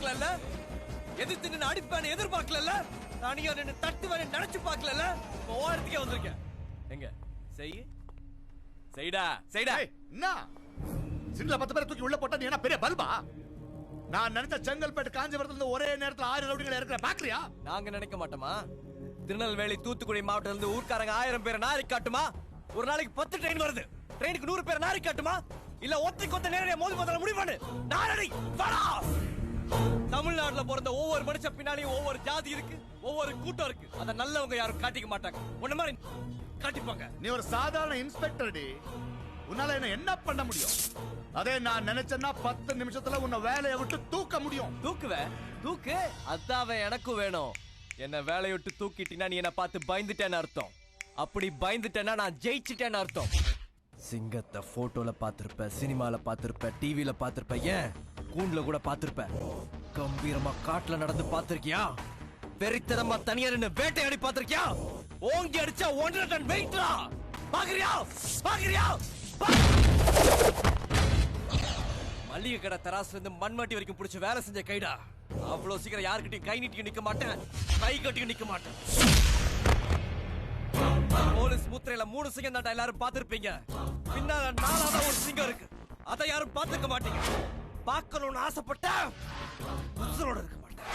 எதிர்பார்க்கல, எதிர்த்து நின்று அடிப்பான்னு எதிர்பார்க்கல, தனியா நின்று தட்டுவான்னு நினைச்சு பார்க்கல. ஓரத்துக்கே வந்திருக்கேன். எங்க செய்டா செய்டா. என்ன சின்ன 10 பேரை தூக்கி உள்ள போட்டா நீ என்ன பெரிய பல்பா? நான் நினைச்ச செங்கல்பேட்டு காஞ்சிபுரத்துல ஒரே நேரத்துல 6 ரவுடிகளை இருக்கிற பாக்குறியா? நாங்க நினைக்க மாட்டோமா? திருநெல்வேலி தூத்துக்குடி மாவட்டத்துல இருந்து ஊர்க்காரங்க 1000 பேரை நாரி காட்டுமா? ஒரு நாளைக்கு 10 ட்ரெயின் வருது, ட்ரெயினுக்கு 100 பேரை நாரி காட்டுமா? இல்ல ஒத்தைக்கு நேரடியா மோதி முதல்ல முடிவு பண்ணு. நாரடி வாடா. தமிழ்நாட்டுல பிறந்த ஒவ்வொரு மனுஷன் பின்னாலையும் ஒவ்வொரு ஜாதி இருக்கு, ஒவ்வொரு கூட்டம் இருக்கு. அத நல்லவங்க யாரும் காட்டிக்க மாட்டாங்க. உன்ன மாதிரி காட்டிப்பாங்க. நீ ஒரு சாதாரண இன்ஸ்பெக்டர் டி. உன்னால என்ன பண்ண முடியும்? அதே நான் நினைச்சேன்னா 10 நிமிஷத்துல உன்னை வேலையை விட்டு தூக்க முடியும். தூக்கு அதாவே எனக்கும் வேணும். என்ன வேலையை விட்டு தூக்கிட்டீங்கன்னா நீ என்ன பார்த்து பயந்துட்டேன்னு அர்த்தம். அப்படி பயந்துட்டேன்னா நான் ஜெயிச்சிட்டேன்னு அர்த்தம். சிங்கத்தை போட்டோல பாத்திருப்ப, சினிமால பாத்திருப்ப, டிவில பாத்திருப்ப, ஏன் கூண்டுல கூட பாத்திருப்ப. கம்பீரமா காட்டுல நடந்து பாத்திருக்கியா? வெறித்தனமா தனியா நின்னு வேட்டையாடி பாத்திருக்கியா? ஓங்கி அடிச்சா 1.5 டன் வெயிட்ரா. பாக்குறியா? மல்லிகை கடை தராசுல இருந்து மண்மட்டி வரைக்கும் பிடிச்ச வேலை செஞ்ச கைடா. அவ்வளவு சீக்கிரம் யாருக்கிட்டையும் கை நீட்டியும் நிக்க மாட்டேன், கை கட்டியும் நிக்க மாட்டேன். போலீஸ் முத்திரையில 3 சிங்கம் தான் எல்லாரும் பாத்திருப்பீங்க. பின்னால 4ஆவது ஒரு சிங்கம் இருக்கு, அதை யாரும் பாத்துக்க மாட்டீங்க. பார்க்கணும்னு ஆசைப்பட்ட உசுரோட இருக்க மாட்டேன்.